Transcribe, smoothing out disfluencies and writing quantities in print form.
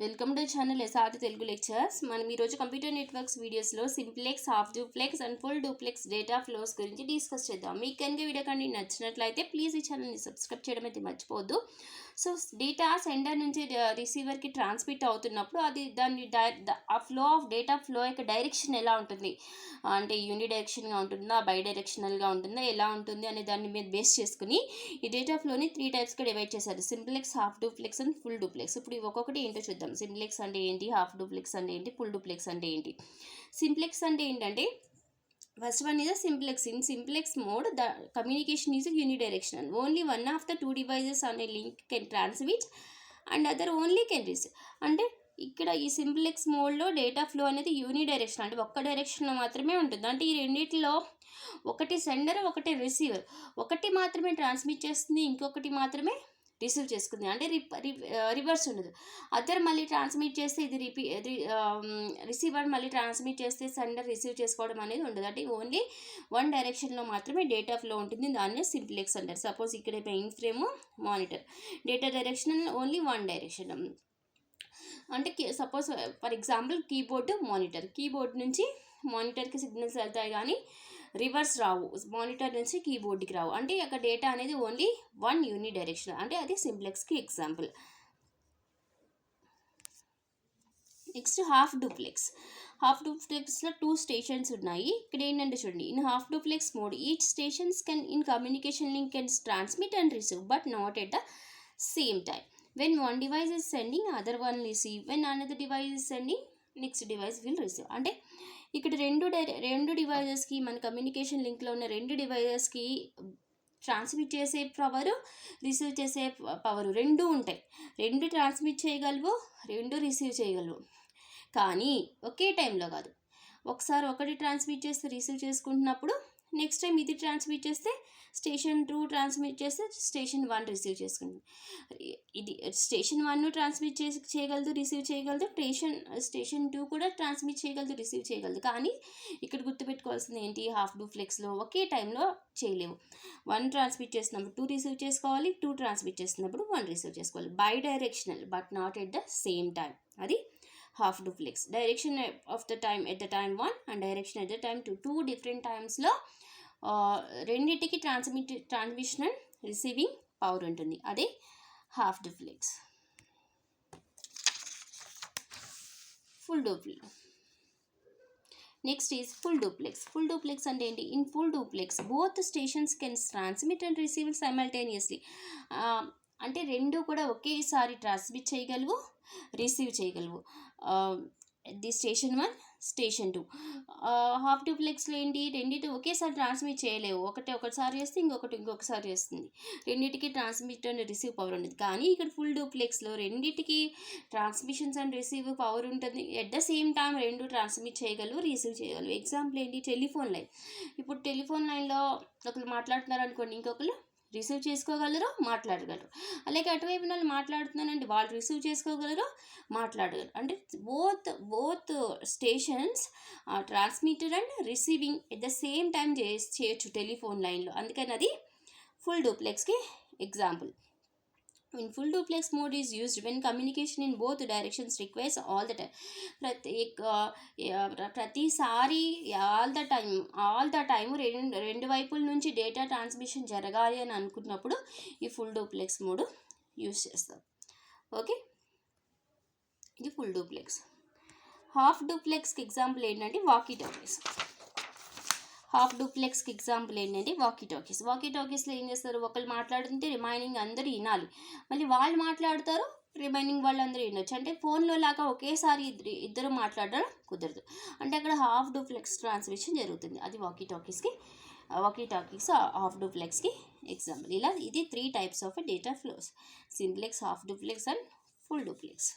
Welcome to channel SRT Telugu Lectures. మనం ఈరోజు computer networks వీడియోస్లో simplex, half duplex and full duplex data flows గురించి discuss చేద్దాం. మీకు కనుక వీడియో కానీ నచ్చినట్లయితే ప్లీజ్ ఈ ఛానల్ని సబ్స్క్రైబ్ చేయడం అయితే మర్చిపోవద్దు. సో డేటా సెండర్ నుంచి రిసీవర్కి ట్రాన్స్మిట్ అవుతున్నప్పుడు అది ఆ ఫ్లో ఆఫ్ డేటా ఫ్లో యొక్క డైరెక్షన్ ఎలా ఉంటుంది అంటే యూని డైరెక్షన్గా ఉంటుందా, బై డైరెక్షనల్గా ఉంటుందా, ఎలా ఉంటుంది అనే దాన్ని మీద బేస్ చేసుకుని ఈ డేటా ఫ్లోని 3 టైప్స్గా డివైడ్ చేశారు. Simplex, half duplex and full duplex. ఇప్పుడు ఒక్కొక్కటి ఏంటో చూద్దాం. సింప్లెక్స్ అంటే ఏంటి, హాఫ్ డూప్లెక్స్ అంటే ఏంటి, ఫుల్ డూప్లెక్స్ అంటే ఏంటి. సింప్లెక్స్ అంటే ఏంటంటే first one is a simplex. In simplex mode, the communication is unidirectional. Only one of the two devices on a link can transmit and other only can receive. అంటే ఇక్కడ ఈ simplex మోడ్లో data flow అనేది unidirectional, అంటే ఒక్క డైరెక్షన్లో మాత్రమే ఉంటుంది. అంటే ఈ రెండింటిలో ఒకటి సెండర్, ఒకటి రిసీవర్, ఒకటి మాత్రమే ట్రాన్స్మిట్ చేస్తుంది, ఇంకొకటి మాత్రమే రిసీవ్ చేసుకుంది. అంటే రివర్స్ ఉండదు. అదర్ మళ్ళీ ట్రాన్స్మిట్ చేస్తే ఇది రిసీవర్ మళ్ళీ ట్రాన్స్మిట్ చేస్తే సెండర్ రిసీవ్ చేసుకోవడం అనేది ఉండదు. అంటే ఓన్లీ వన్ డైరెక్షన్లో మాత్రమే డేటా ఫ్లో ఉంటుంది. దాన్నే సింప్లెక్స్ అంటారు. సపోజ్ ఇక్కడ main frame, monitor, data direction only one direction. అంటే సపోజ్ ఫర్ ఎగ్జాంపుల్ కీబోర్డ్ నుంచి మానిటర్కి సిగ్నల్స్ వెళ్తాయి కానీ రివర్స్ రావు, మానిటర్ నుంచి కీబోర్డ్కి రావు. అంటే అక్కడ డేటా అనేది ఓన్లీ వన్ యూని డైరెక్షన్. అంటే అది సింప్లెక్స్కి ఎగ్జాంపుల్. నెక్స్ట్ హాఫ్ డూప్లెక్స్లో 2 స్టేషన్స్ ఉన్నాయి. ఇక్కడ ఏంటంటే చూడండి, in half duplex mode each stations can in communication link can transmit and receive but not at the same time. When one device is sending, other one receive. When another device is sending, next device will receive. అంటే ఇక్కడ రెండు డివైజెస్కి, మన communication లింక్లో ఉన్న రెండు డివైజెస్కి transmit చేసే power, receive చేసే power రెండు ఉంటాయి. రెండు ట్రాన్స్మిట్ చేయగలవు, రెండు రిసీవ్ చేయగలవు, కానీ ఒకే టైంలో కాదు. ఒకసారి ఒకటి ట్రాన్స్మిట్ చేస్తే రిసీవ్ చేసుకుంటున్నప్పుడు నెక్స్ట్ టైం ఇది ట్రాన్స్మిట్ చేస్తే స్టేషన్ 2 ట్రాన్స్మిట్ చేస్తే స్టేషన్ 1 రిసీవ్ చేసుకుంటుంది. ఇది స్టేషన్ 1 ట్రాన్స్మిట్ చేయగలదు, రిసీవ్ చేయగలదు. స్టేషన్ 2 కూడా ట్రాన్స్మిట్ చేయగలదు, రిసీవ్ చేయగలదు. కానీ ఇక్కడ గుర్తుపెట్టుకోవాల్సింది ఏంటి, హాఫ్ డూప్లెక్స్లో ఒకే టైంలో చేయలేవు. 1 ట్రాన్స్మిట్ చేస్తున్నప్పుడు 2 రిసీవ్ చేసుకోవాలి, 2 ట్రాన్స్మిట్ చేస్తున్నప్పుడు 1 రిసీవ్ చేసుకోవాలి. Bidirectional but not at the same time. అది half duplex. Direction of the time at the time 1 and direction at the time 2 different టైమ్స్లో రెండింటికి ట్రాన్స్మిషన్ అండ్ రిసీవింగ్ పవర్ ఉంటుంది. అదే half duplex. Full duplex. Next is full duplex అంటే ఏంటి, in full duplex both stations can transmit and receive simultaneously. అంటే రెండు కూడా ఒకేసారి ట్రాన్స్మిట్ చేయగలవు, రిసీవ్ చేయగలవు. The station 1, station 2. హాఫ్ డూప్లెక్స్లో ఏంటి, రెండింటి ఒకేసారి ట్రాన్స్మిట్ చేయలేవు. ఒకసారి చేస్తే ఇంకొకసారి చేస్తుంది. రెండింటికి ట్రాన్స్మిట్ అండ్ రిసీవ్ పవర్ ఉంటుంది. కానీ ఇక్కడ ఫుల్ డూప్లెక్స్లో రెండింటికి ట్రాన్స్మిషన్స్ అండ్ రిసీవ్ పవర్ ఉంటుంది. ఎట్ ద సేమ్ టైం రెండు ట్రాన్స్మిట్ చేయగలవు, రిసీవ్ చేయగలవు. ఎగ్జాంపుల్ ఏంటి, టెలిఫోన్ లైన్. ఇప్పుడు టెలిఫోన్ లైన్లో ఒకరు మాట్లాడుతున్నారు అనుకోండి, ఇంకొకరు రిసీవ్ చేసుకోగలరు, మాట్లాడగలరు. అలాగే అటువైపు వాళ్ళు మాట్లాడుతున్నానంటే వాళ్ళు రిసీవ్ చేసుకోగలరు, మాట్లాడగలరు. అంటే both stations transmitter and receiving at the same time చేయొచ్చు టెలిఫోన్ లైన్లో. అందుకని అది ఫుల్ డూప్లెక్స్కి example. In full duplex mode is used when communication in both directions requires all the time. ప్రతిసారి ఆల్ ద టైమ్ రెండు వైపుల నుంచి డేటా ట్రాన్స్మిషన్ జరగాలి అని అనుకున్నప్పుడు ఈ ఫుల్ డూప్లెక్స్ మోడ్ యూజ్ చేస్తాం. ఓకే, ఇది ఫుల్ డూప్లెక్స్. హాఫ్ డూప్లెక్స్కి ఎగ్జాంపుల్ ఏంటంటే వాకీ టాకీస్. వాకీ టాకీస్లో ఏం చేస్తారు, ఒకళ్ళు మాట్లాడుతుంటే రిమైనింగ్ అందరూ వినాలి, మళ్ళీ వాళ్ళు మాట్లాడతారు, రిమైనింగ్ వాళ్ళందరూ వినొచ్చు. అంటే ఫోన్లో లాగా ఒకేసారి ఇద్దరు మాట్లాడడం కుదరదు. అంటే అక్కడ హాఫ్ డూప్లెక్స్ ట్రాన్స్మిషన్ జరుగుతుంది. అది వాకీ టాకీస్ హాఫ్ డూప్లెక్స్కి ఎగ్జాంపుల్. ఇలా ఇది 3 types of data flows: simplex, half duplex and full duplex.